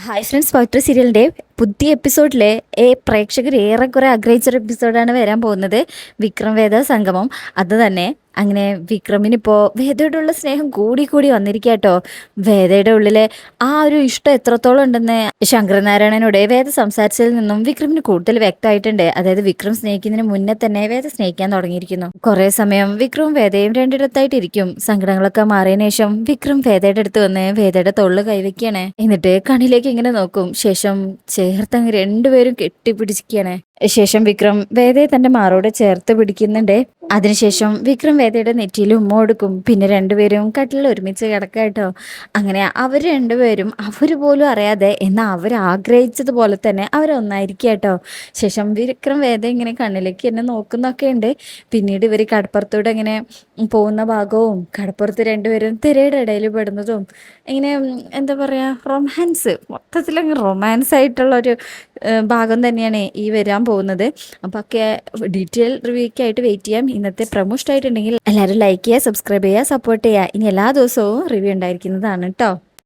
Hi friends, പവിത്ര സീരിയലിൻ്റെ പുതിയ എപ്പിസോഡിലെ പ്രേക്ഷകർ ഏറെക്കുറെ ആഗ്രഹിച്ചൊരു എപ്പിസോഡാണ് വരാൻ പോകുന്നത്. വിക്രം വേദ സംഗമം. അത് തന്നെ അങ്ങനെ വിക്രമിനിപ്പോൾ വേദയോടുള്ള സ്നേഹം കൂടി കൂടി വന്നിരിക്കുക കേട്ടോ. വേദയുടെ ഉള്ളിലെ ആ ഒരു ഇഷ്ടം എത്രത്തോളം ഉണ്ടെന്ന് ശങ്കരനാരായണനോട് വേദ സംസാരിച്ചതിൽ നിന്നും വിക്രമിന് കൂടുതൽ വ്യക്തമായിട്ടുണ്ട്. അതായത് വിക്രം സ്നേഹിക്കുന്നതിന് മുന്നേ തന്നെ വേദ സ്നേഹിക്കാൻ തുടങ്ങിയിരിക്കുന്നു. കുറേ സമയം വിക്രവും വേദയും രണ്ടിടത്തായിട്ടിരിക്കും. സങ്കടങ്ങളൊക്കെ മാറിയതിനു ശേഷം വിക്രം വേദയുടെ അടുത്ത് വന്ന് വേദയുടെ തൊള്ളു കൈവയ്ക്കാണ്. എന്നിട്ട് കണ്ണിലേക്ക് ഇങ്ങനെ നോക്കും. ശേഷം ചേർത്തങ്ങ് രണ്ടുപേരും കെട്ടിപ്പിടിച്ചിരിക്കുകയാണ്. ശേഷം വിക്രം വേദയെ തന്റെ മാറോടെ ചേർത്ത് പിടിക്കുന്നുണ്ട്. അതിനുശേഷം വിക്രം വേദയുടെ നെറ്റിയിൽ ഉമ്മ കൊടുക്കും. പിന്നെ രണ്ടുപേരും കട്ടിലിൽ ഒരുമിച്ച് കിടക്കാട്ടോ. അങ്ങനെ അവർ രണ്ടുപേരും അവർ പോലും അറിയാതെ എന്നാൽ അവർ ആഗ്രഹിച്ചതുപോലെ തന്നെ അവരൊന്നായിരിക്കുക കേട്ടോ. ശേഷം വിക്രം വേദ ഇങ്ങനെ കണ്ണിലേക്ക് എന്നെ നോക്കുന്നൊക്കെ ഉണ്ട്. പിന്നീട് ഇവർ കടപ്പുറത്തൂടെ ഇങ്ങനെ പോകുന്ന ഭാഗവും കടപ്പുറത്ത് രണ്ടുപേരും തിരയുടെ ഇടയിൽ പെടുന്നതും ഇങ്ങനെ എന്താ പറയുക, റൊമാൻസ്, മൊത്തത്തിലങ്ങ് റൊമാൻസ് ആയിട്ടുള്ളൊരു ഭാഗം തന്നെയാണ് ഈ വരാൻ പോകുന്നത്. അപ്പോൾ ഒക്കെ ഡീറ്റെയിൽ റിവ്യൂക്കായിട്ട് വെയിറ്റ് ചെയ്യാം. ഇന്നത്തെ പ്രൊമോ ഇഷ്ടമായിട്ടുണ്ടെങ്കിൽ എല്ലാവരും ലൈക്ക് ചെയ്യുക, സബ്സ്ക്രൈബ് ചെയ്യുക, സപ്പോർട്ട് ചെയ്യുക. ഇനി എല്ലാ ദിവസവും റിവ്യൂ ഉണ്ടായിരിക്കുന്നതാണ് കേട്ടോ.